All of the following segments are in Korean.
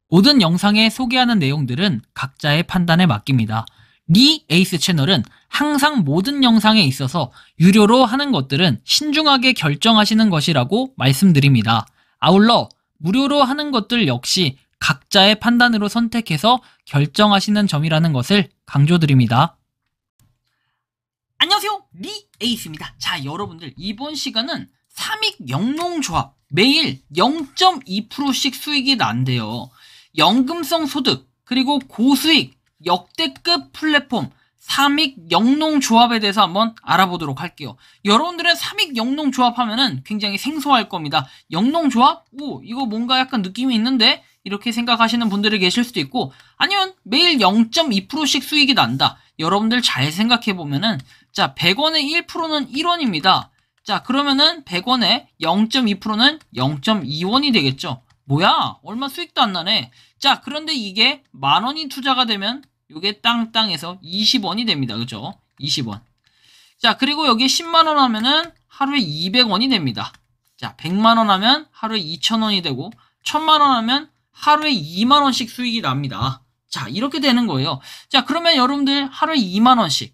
모든 영상에 소개하는 내용들은 각자의 판단에 맡깁니다. 리 에이스 채널은 항상 모든 영상에 있어서 유료로 하는 것들은 신중하게 결정하시는 것이라고 말씀드립니다. 아울러 무료로 하는 것들 역시 각자의 판단으로 선택해서 결정하시는 점이라는 것을 강조드립니다. 안녕하세요, 리 에이스입니다. 자, 여러분들 이번 시간은 삼익 영농조합 매일 0.2%씩 수익이 난대요. 연금성 소득 그리고 고수익 역대급 플랫폼 삼익 영농조합에 대해서 한번 알아보도록 할게요. 여러분들은 삼익 영농조합 하면은 굉장히 생소할 겁니다. 영농조합? 오, 이거 뭔가 약간 느낌이 있는데? 이렇게 생각하시는 분들이 계실 수도 있고, 아니면 매일 0.2%씩 수익이 난다. 여러분들 잘 생각해보면은, 자, 100원에 1%는 1원입니다. 자, 그러면은 100원에 0.2%는 0.2원이 되겠죠. 뭐야? 얼마 수익도 안 나네. 자, 그런데 이게 만원이 투자가 되면 요게 땅땅해서 20원이 됩니다. 그죠? 20원. 자, 그리고 여기에 10만원 하면은 하루에 200원이 됩니다. 자, 100만원 하면 하루에 2,000원이 되고 1000만원 하면 하루에 2만원씩 수익이 납니다. 자, 이렇게 되는 거예요. 자, 그러면 여러분들 하루에 2만원씩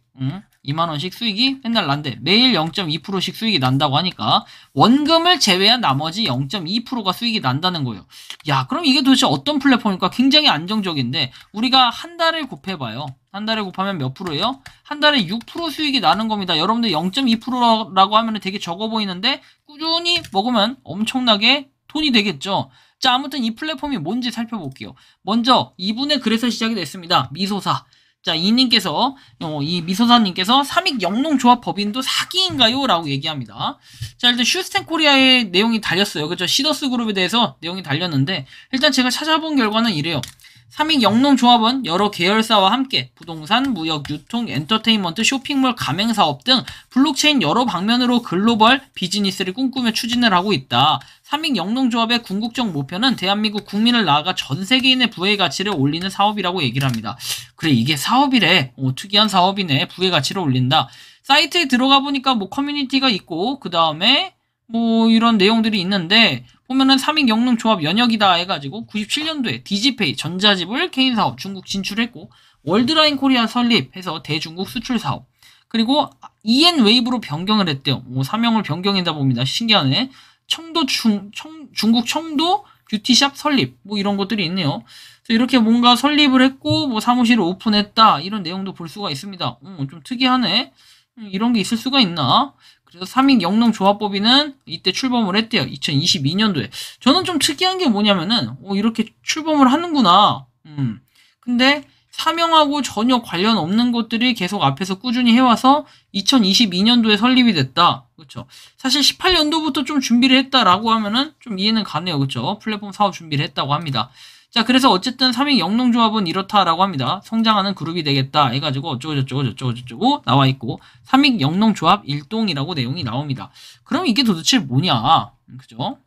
2만원씩 수익이 맨날 난대. 매일 0.2%씩 수익이 난다고 하니까 원금을 제외한 나머지 0.2%가 수익이 난다는 거예요. 야, 그럼 이게 도대체 어떤 플랫폼일까? 굉장히 안정적인데 우리가 한 달을 곱해봐요. 한 달에 곱하면 몇 프로예요? 한 달에 6% 수익이 나는 겁니다. 여러분들 0.2%라고 하면 되게 적어 보이는데 꾸준히 먹으면 엄청나게 돈이 되겠죠. 자, 아무튼 이 플랫폼이 뭔지 살펴볼게요. 먼저 이분의 글에서 시작이 됐습니다. 미소사. 자, 이 미소사님께서 삼익 영농조합 법인도 사기인가요? 라고 얘기합니다. 자, 일단 슈스텐 코리아의 내용이 달렸어요. 그죠? 시더스 그룹에 대해서 내용이 달렸는데, 일단 제가 찾아본 결과는 이래요. 삼익 영농조합은 여러 계열사와 함께 부동산, 무역, 유통, 엔터테인먼트, 쇼핑몰, 가맹사업 등 블록체인 여러 방면으로 글로벌 비즈니스를 꿈꾸며 추진을 하고 있다. 삼익 영농조합의 궁극적 목표는 대한민국 국민을 나아가 전 세계인의 부의 가치를 올리는 사업이라고 얘기를 합니다. 그래, 이게 사업이래. 특이한 사업이네. 부의 가치를 올린다. 사이트에 들어가 보니까 뭐 커뮤니티가 있고 그 다음에 뭐 이런 내용들이 있는데 보면은 삼익 영농조합 연역이다 해가지고 97년도에 디지페이 전자지불 개인사업 중국 진출했고 월드라인 코리아 설립해서 대중국 수출 사업 그리고 EN웨이브로 변경을 했대요. 사명을 변경했다 봅니다. 신기하네. 중국 청도 뷰티샵 설립 뭐 이런 것들이 있네요. 그래서 이렇게 뭔가 설립을 했고 뭐 사무실을 오픈했다 이런 내용도 볼 수가 있습니다. 좀 특이하네. 이런 게 있을 수가 있나? 그래서 삼익 영농조합법인은 이때 출범을 했대요. 2022년도에. 저는 좀 특이한 게 뭐냐면은 이렇게 출범을 하는구나. 근데 사명하고 전혀 관련 없는 것들이 계속 앞에서 꾸준히 해와서 2022년도에 설립이 됐다. 그렇죠. 사실 18년도부터 좀 준비를 했다라고 하면은 좀 이해는 가네요. 그렇죠. 플랫폼 사업 준비를 했다고 합니다. 자, 그래서 어쨌든 삼익 영농조합은 이렇다라고 합니다. 성장하는 그룹이 되겠다 해가지고 어쩌고저쩌고 나와 있고 삼익 영농조합 일동이라고 내용이 나옵니다. 그럼 이게 도대체 뭐냐? 그죠?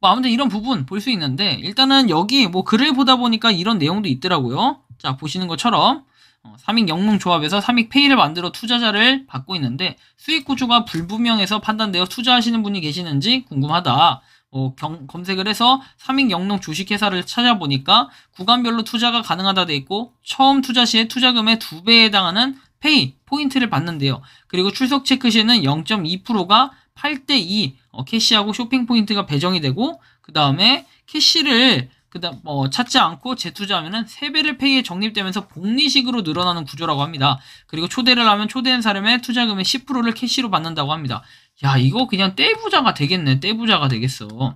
뭐 아무튼 이런 부분 볼 수 있는데 일단은 여기 뭐 글을 보다 보니까 이런 내용도 있더라고요. 자, 보시는 것처럼 삼익 영농조합에서 삼익페이를 만들어 투자자를 받고 있는데 수익 구조가 불분명해서 판단되어 투자하시는 분이 계시는지 궁금하다. 검색을 해서 삼익 영농 주식회사를 찾아보니까 구간별로 투자가 가능하다 돼 있고 처음 투자 시에 투자금의 2배에 해당하는 페이 포인트를 받는데요. 그리고 출석 체크 시에는 0.2%가 8대2 캐시하고 쇼핑 포인트가 배정이 되고 그 다음에 캐시를 찾지 않고 재투자하면은 3배를 페이에 적립되면서 복리식으로 늘어나는 구조라고 합니다. 그리고 초대를 하면 초대한 사람의 투자금의 10%를 캐시로 받는다고 합니다. 야, 이거 그냥 떼부자가 되겠네. 떼부자가 되겠어. 그래서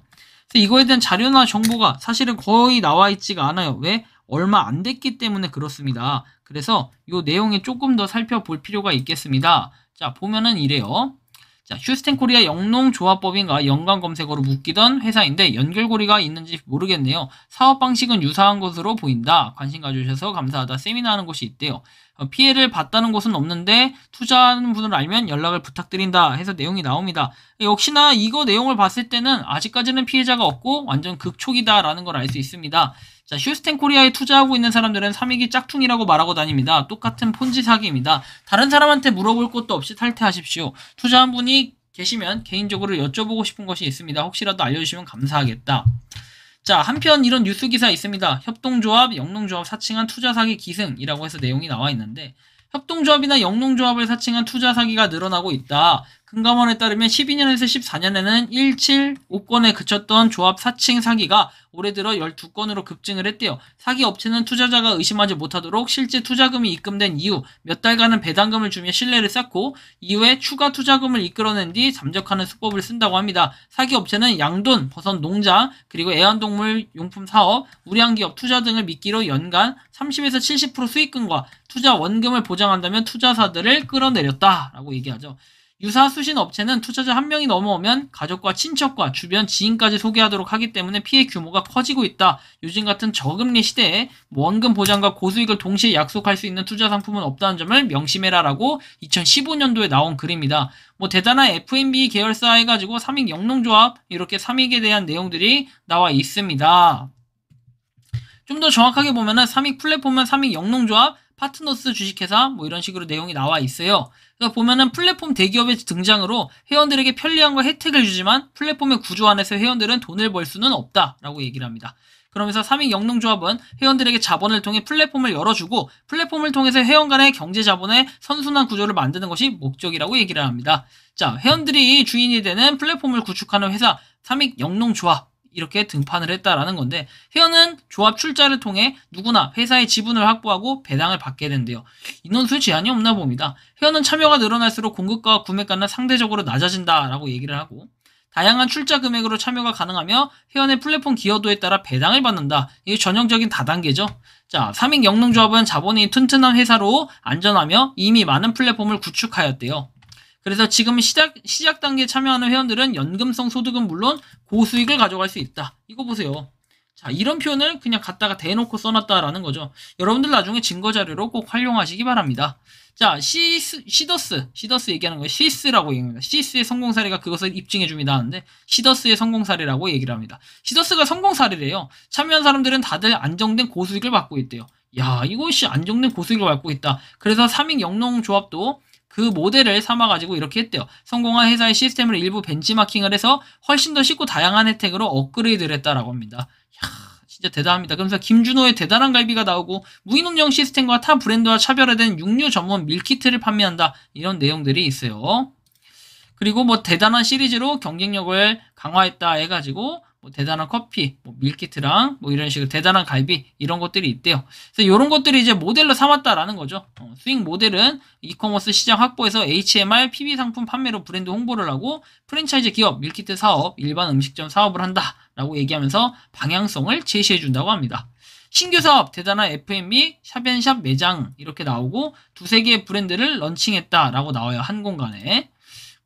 이거에 대한 자료나 정보가 사실은 거의 나와 있지가 않아요. 왜? 얼마 안 됐기 때문에 그렇습니다. 그래서 이 내용에 조금 더 살펴볼 필요가 있겠습니다. 자, 보면은 이래요. 자, 슈스텐 코리아 영농조합법인과 연관 검색어로 묶이던 회사인데 연결고리가 있는지 모르겠네요. 사업 방식은 유사한 것으로 보인다. 관심 가져주셔서 감사하다. 세미나하는 곳이 있대요. 피해를 봤다는 곳은 없는데 투자하는 분을 알면 연락을 부탁드린다 해서 내용이 나옵니다. 역시나 이거 내용을 봤을 때는 아직까지는 피해자가 없고 완전 극초기다라는 걸 알 수 있습니다. 자, 슈스텐 코리아에 투자하고 있는 사람들은 삼익이 짝퉁이라고 말하고 다닙니다. 똑같은 폰지 사기입니다. 다른 사람한테 물어볼 것도 없이 탈퇴하십시오. 투자한 분이 계시면 개인적으로 여쭤보고 싶은 것이 있습니다. 혹시라도 알려주시면 감사하겠다. 자, 한편 이런 뉴스 기사 있습니다. 협동조합, 영농조합 사칭한 투자 사기 기승이라고 해서 내용이 나와 있는데, 협동조합이나 영농조합을 사칭한 투자 사기가 늘어나고 있다. 금감원에 따르면 12년에서 14년에는 175건에 그쳤던 조합 사칭 사기가 올해 들어 12건으로 급증을 했대요. 사기 업체는 투자자가 의심하지 못하도록 실제 투자금이 입금된 이후 몇 달간은 배당금을 주며 신뢰를 쌓고 이후에 추가 투자금을 이끌어낸 뒤 잠적하는 수법을 쓴다고 합니다. 사기 업체는 양돈, 버섯 농장, 그리고 애완동물 용품 사업, 우량기업 투자 등을 미끼로 연간 30에서 70% 수익금과 투자 원금을 보장한다면 투자사들을 끌어내렸다라고 얘기하죠. 유사 수신 업체는 투자자 한 명이 넘어오면 가족과 친척과 주변 지인까지 소개하도록 하기 때문에 피해 규모가 커지고 있다. 요즘 같은 저금리 시대에 원금 보장과 고수익을 동시에 약속할 수 있는 투자 상품은 없다는 점을 명심해라라고 2015년도에 나온 글입니다. 뭐 대단한 F&B 계열사 해가지고 삼익 영농조합 이렇게 삼익에 대한 내용들이 나와 있습니다. 좀 더 정확하게 보면은 삼익 플랫폼은 삼익 영농조합, 파트너스 주식회사 뭐 이런 식으로 내용이 나와 있어요. 그래서 보면은 플랫폼 대기업의 등장으로 회원들에게 편리함과 혜택을 주지만 플랫폼의 구조 안에서 회원들은 돈을 벌 수는 없다라고 얘기를 합니다. 그러면서 삼익 영농조합은 회원들에게 자본을 통해 플랫폼을 열어주고 플랫폼을 통해서 회원 간의 경제 자본의 선순환 구조를 만드는 것이 목적이라고 얘기를 합니다. 자, 회원들이 주인이 되는 플랫폼을 구축하는 회사 삼익 영농조합 이렇게 등판을 했다라는 건데, 회원은 조합 출자를 통해 누구나 회사의 지분을 확보하고 배당을 받게 된대요. 인원수 제한이 없나 봅니다. 회원은 참여가 늘어날수록 공급가와 구매가는 상대적으로 낮아진다라고 얘기를 하고, 다양한 출자 금액으로 참여가 가능하며 회원의 플랫폼 기여도에 따라 배당을 받는다. 이게 전형적인 다단계죠. 자, 삼익 영농조합은 자본이 튼튼한 회사로 안전하며 이미 많은 플랫폼을 구축하였대요. 그래서 지금 시작 단계에 참여하는 회원들은 연금성 소득은 물론 고수익을 가져갈 수 있다. 이거 보세요. 자, 이런 표현을 그냥 갖다가 대놓고 써놨다라는 거죠. 여러분들 나중에 증거자료로 꼭 활용하시기 바랍니다. 자, 시더스 얘기하는 거예요. 시스라고 얘기합니다. 시스의 성공 사례가 그것을 입증해줍니다 하는데, 시더스의 성공 사례라고 얘기를 합니다. 시더스가 성공 사례래요. 참여한 사람들은 다들 안정된 고수익을 받고 있대요. 야, 이것이 안정된 고수익을 받고 있다. 그래서 삼익 영농조합도 그 모델을 삼아가지고 이렇게 했대요. 성공한 회사의 시스템을 일부 벤치마킹을 해서 훨씬 더 쉽고 다양한 혜택으로 업그레이드를 했다라고 합니다. 이야, 진짜 대단합니다. 그러면서 김준호의 대단한 갈비가 나오고 무인 운영 시스템과 타 브랜드와 차별화된 육류 전문 밀키트를 판매한다. 이런 내용들이 있어요. 그리고 뭐 대단한 시리즈로 경쟁력을 강화했다 해가지고 뭐 대단한 커피, 뭐 밀키트랑 뭐 이런 식으로 대단한 갈비 이런 것들이 있대요. 그래서 이런 것들이 이제 모델로 삼았다라는 거죠. 수익 모델은 이커머스 시장 확보에서 HMR, PB 상품 판매로 브랜드 홍보를 하고 프랜차이즈 기업, 밀키트 사업, 일반 음식점 사업을 한다라고 얘기하면서 방향성을 제시해 준다고 합니다. 신규 사업, 대단한 F&B, 샵앤샵 매장 이렇게 나오고 두세 개의 브랜드를 런칭했다라고 나와요. 한 공간에.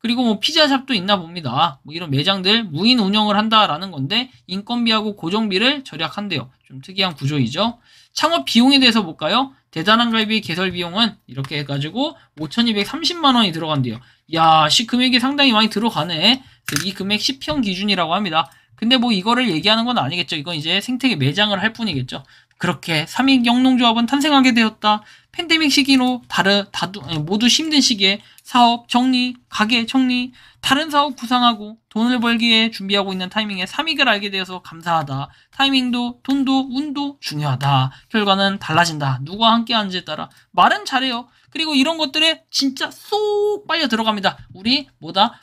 그리고 뭐 피자샵도 있나 봅니다. 뭐 이런 매장들 무인 운영을 한다라는 건데 인건비하고 고정비를 절약한대요. 좀 특이한 구조이죠. 창업 비용에 대해서 볼까요? 대단한 갈비 개설 비용은 이렇게 해가지고 5,230만 원이 들어간대요. 야, 금액이 상당히 많이 들어가네. 그래서 이 금액 10형 기준이라고 합니다. 근데 뭐 이거를 얘기하는 건 아니겠죠. 이건 이제 생태계 매장을 할 뿐이겠죠. 그렇게 삼익 영농조합은 탄생하게 되었다. 팬데믹 시기로 모두 힘든 시기에 사업 정리, 가게 정리, 다른 사업 구상하고 돈을 벌기 위해 준비하고 있는 타이밍에 삼익을 알게 되어서 감사하다. 타이밍도 돈도 운도 중요하다. 결과는 달라진다. 누구와 함께 하는지에 따라 말은 잘해요. 그리고 이런 것들에 진짜 쏙 빨려 들어갑니다. 우리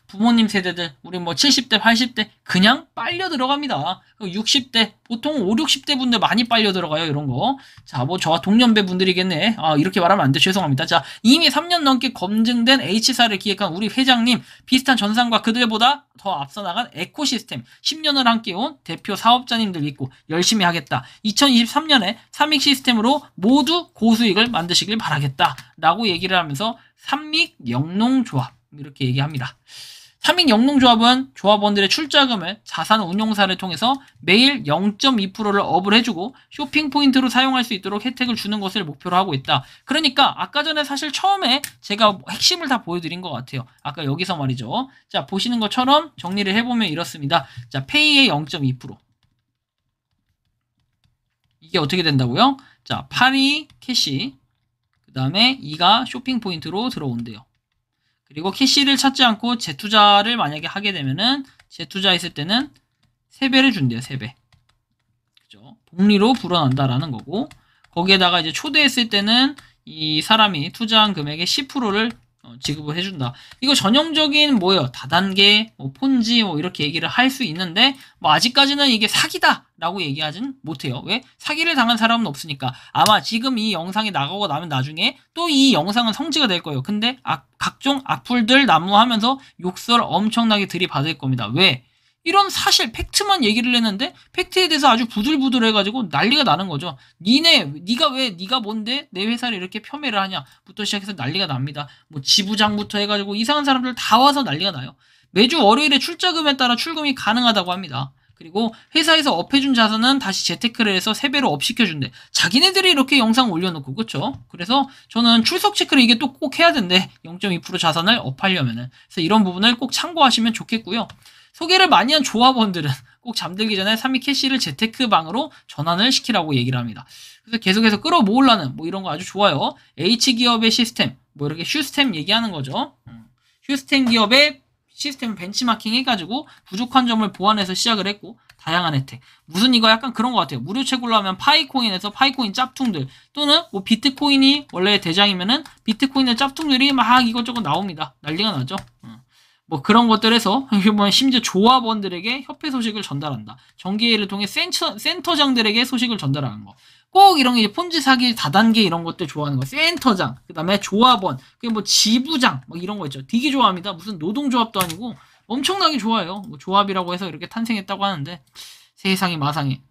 부모님 세대들, 우리 뭐 70대, 80대 그냥 빨려 들어갑니다. 60대, 보통 5, 60대 분들 많이 빨려 들어가요. 이런 거. 자, 뭐 저와 동년배 분들이겠네. 이렇게 말하면 안 돼. 죄송합니다. 자, 이미 3년 넘게 검증된 H사를 기획한 우리 회장님, 비슷한 전상과 그들보다 더 앞서 나간 에코시스템 10년을 함께 온 대표 사업자님들 있고 열심히 하겠다. 2023년에 삼익 시스템으로 모두 고수익을 만드시길 바라겠다. 라고 얘기를 하면서 삼익 영농조합 이렇게 얘기합니다. 삼익 영농조합은 조합원들의 출자금을 자산 운용사를 통해서 매일 0.2%를 업을 해주고 쇼핑 포인트로 사용할 수 있도록 혜택을 주는 것을 목표로 하고 있다. 그러니까 아까 전에 사실 처음에 제가 핵심을 다 보여드린 것 같아요. 아까 여기서 말이죠. 자, 보시는 것처럼 정리를 해보면 이렇습니다. 자, 페이의 0.2%. 이게 어떻게 된다고요? 자, 8이 캐시, 그 다음에 2가 쇼핑 포인트로 들어온대요. 그리고 캐시를 찾지 않고 재투자를 만약에 하게 되면은 재투자했을 때는 3배를 준대요. 3배. 복리로 불어난다라는 거고, 거기에다가 이제 초대했을 때는 이 사람이 투자한 금액의 10%를 지급을 해준다. 이거 전형적인 뭐예요? 다단계, 뭐 폰지 뭐 이렇게 얘기를 할 수 있는데 뭐 아직까지는 이게 사기다라고 얘기하진 못해요. 왜? 사기를 당한 사람은 없으니까. 아마 지금 이 영상이 나가고 나면 나중에 또 이 영상은 성지가 될 거예요. 근데 각종 악플들 난무하면서 욕설 엄청나게 들이받을 겁니다. 왜? 이런 사실 팩트만 얘기를 했는데 팩트에 대해서 아주 부들부들 해가지고 난리가 나는 거죠. 네가 뭔데 내 회사를 이렇게 폄훼를 하냐부터 시작해서 난리가 납니다. 뭐 지부장부터 해가지고 이상한 사람들 다 와서 난리가 나요. 매주 월요일에 출자금에 따라 출금이 가능하다고 합니다. 그리고 회사에서 업해준 자산은 다시 재테크를 해서 3배로 업시켜준대. 자기네들이 이렇게 영상 올려놓고, 그쵸? 그래서 저는 출석 체크를 이게 또 꼭 해야 된대. 0.2% 자산을 업하려면은. 그래서 이런 부분을 꼭 참고하시면 좋겠고요. 소개를 많이 한 조합원들은 꼭 잠들기 전에 3위 캐시를 재테크방으로 전환을 시키라고 얘기를 합니다. 그래서 계속해서 끌어모으려는 뭐 이런 거 아주 좋아요. H기업의 시스템, 뭐 이렇게 슈스템 얘기하는 거죠. 슈스템 기업의 시스템 벤치마킹 해가지고 부족한 점을 보완해서 시작을 했고, 다양한 혜택. 무슨 이거 약간 그런 것 같아요. 무료 채굴로 하면 파이코인에서 파이코인 짭퉁들, 또는 뭐 비트코인이 원래 대장이면은 비트코인의 짭퉁들이 막 이것저것 나옵니다. 난리가 나죠. 뭐 그런 것들에서 심지어 조합원들에게 협회 소식을 전달한다. 정기회의를 통해 센터장들에게 소식을 전달하는 거. 꼭 이런 게 이제 폰지 사기 다단계 이런 것들 좋아하는 거. 센터장, 그 다음에 조합원, 그게 뭐 지부장, 뭐 이런 거 있죠. 되게 좋아합니다. 무슨 노동조합도 아니고 엄청나게 좋아해요. 뭐 조합이라고 해서 이렇게 탄생했다고 하는데 세상이 마상에.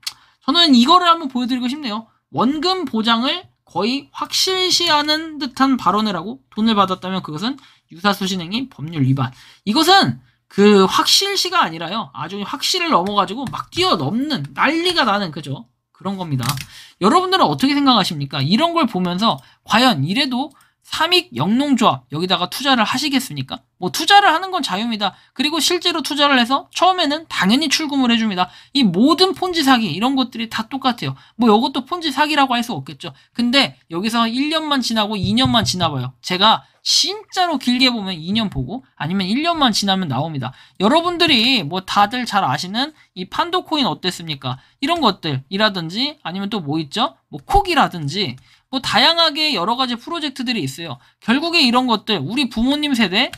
저는 이거를 한번 보여드리고 싶네요. 원금 보장을 거의 확실시하는 듯한 발언을 하고 돈을 받았다면 그것은 유사수신행위 법률 위반. 이것은 그 확실시가 아니라요. 아주 확실을 넘어가지고 막 뛰어넘는 난리가 나는 그죠? 그런 겁니다. 여러분들은 어떻게 생각하십니까? 이런 걸 보면서 과연 이래도 삼익 영농조합 여기다가 투자를 하시겠습니까? 뭐 투자를 하는 건 자유입니다. 그리고 실제로 투자를 해서 처음에는 당연히 출금을 해줍니다. 이 모든 폰지 사기 이런 것들이 다 똑같아요. 뭐 이것도 폰지 사기라고 할 수 없겠죠. 근데 여기서 1년만 지나고 2년만 지나봐요. 제가 진짜로 길게 보면 2년 보고 아니면 1년만 지나면 나옵니다. 여러분들이 뭐 다들 잘 아시는 이 판도코인 어땠습니까? 이런 것들이라든지 아니면 또 뭐 있죠? 뭐 콕이라든지 뭐 다양하게 여러 가지 프로젝트들이 있어요. 결국에 이런 것들 우리 부모님 세대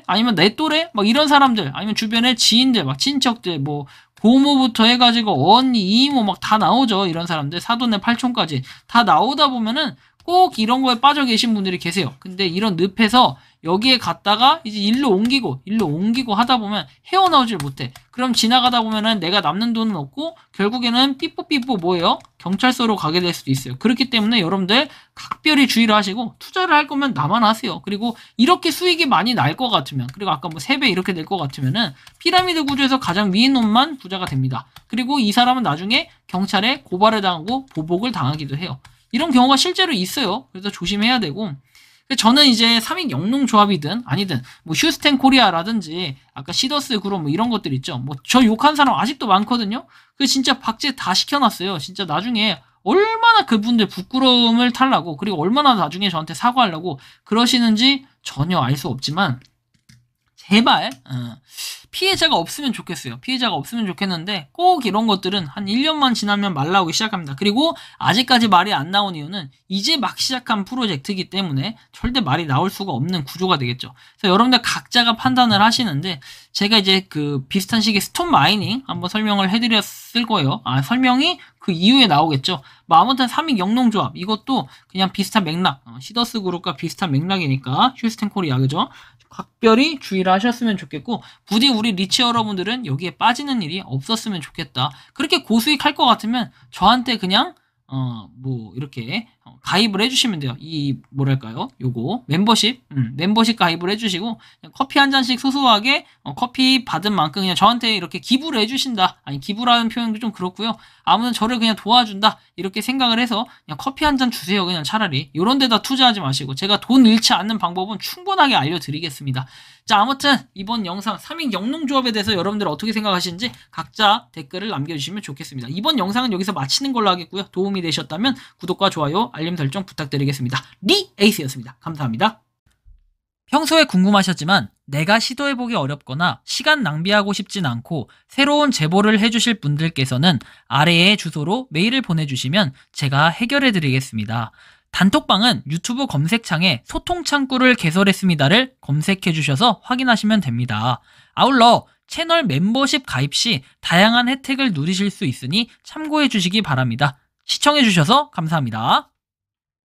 아니면 내 또래 막 이런 사람들 아니면 주변의 지인들 막 친척들 뭐 고모부터 해가지고 언니 이모 막 다 나오죠. 이런 사람들 사돈의 팔촌까지 다 나오다 보면은 꼭 이런 거에 빠져 계신 분들이 계세요. 근데 이런 늪에서 여기에 갔다가 이제 일로 옮기고 하다 보면 헤어나오질 못해. 그럼 지나가다 보면은 내가 남는 돈은 없고 결국에는 삐뽀삐뽀 뭐예요? 경찰서로 가게 될 수도 있어요. 그렇기 때문에 여러분들 각별히 주의를 하시고 투자를 할 거면 나만 하세요. 그리고 이렇게 수익이 많이 날 것 같으면 그리고 아까 뭐 3배 이렇게 될 것 같으면은 피라미드 구조에서 가장 위인 놈만 부자가 됩니다. 그리고 이 사람은 나중에 경찰에 고발을 당하고 보복을 당하기도 해요. 이런 경우가 실제로 있어요. 그래서 조심해야 되고 저는 이제 삼익 영농조합이든 아니든 뭐 휴스텐 코리아라든지 아까 시더스 그룹 뭐 이런 것들 있죠. 뭐 저 욕한 사람 아직도 많거든요. 그 진짜 박제 다 시켜놨어요. 진짜 나중에 얼마나 그분들 부끄러움을 탈라고 그리고 얼마나 나중에 저한테 사과하려고 그러시는지 전혀 알 수 없지만 제발 피해자가 없으면 좋겠어요. 피해자가 없으면 좋겠는데 꼭 이런 것들은 한 1년만 지나면 말 나오기 시작합니다. 그리고 아직까지 말이 안 나온 이유는 이제 막 시작한 프로젝트이기 때문에 절대 말이 나올 수가 없는 구조가 되겠죠. 그래서 여러분들 각자가 판단을 하시는데 제가 이제 그 비슷한 시기에 스톤 마이닝 한번 설명을 해드렸을 거예요. 설명이 그 이후에 나오겠죠. 뭐 아무튼 삼익 영농조합 이것도 그냥 비슷한 맥락 시더스 그룹과 비슷한 맥락이니까 휴스텐 코리아 그죠? 각별히 주의를 하셨으면 좋겠고 부디 우리 리치 여러분들은 여기에 빠지는 일이 없었으면 좋겠다. 그렇게 고수익 할 것 같으면 저한테 그냥 뭐 이렇게 가입을 해주시면 돼요. 이 뭐랄까요? 요거 멤버십 가입을 해주시고 그냥 커피 한 잔씩 소소하게 커피 받은 만큼 그냥 저한테 이렇게 기부를 해주신다. 아니 기부라는 표현도 좀 그렇고요. 아무튼 저를 그냥 도와준다 이렇게 생각을 해서 그냥 커피 한 잔 주세요. 그냥 차라리 요런 데다 투자하지 마시고 제가 돈 잃지 않는 방법은 충분하게 알려드리겠습니다. 자 아무튼 이번 영상 삼익 영농조합에 대해서 여러분들 어떻게 생각하시는지 각자 댓글을 남겨주시면 좋겠습니다. 이번 영상은 여기서 마치는 걸로 하겠고요. 도움이 되셨다면 구독과 좋아요 알림 설정 부탁드리겠습니다. 리 에이스였습니다. 감사합니다. 평소에 궁금하셨지만 내가 시도해보기 어렵거나 시간 낭비하고 싶진 않고 새로운 제보를 해주실 분들께서는 아래의 주소로 메일을 보내주시면 제가 해결해드리겠습니다. 단톡방은 유튜브 검색창에 소통창구를 개설했습니다를 검색해주셔서 확인하시면 됩니다. 아울러 채널 멤버십 가입 시 다양한 혜택을 누리실 수 있으니 참고해주시기 바랍니다. 시청해주셔서 감사합니다.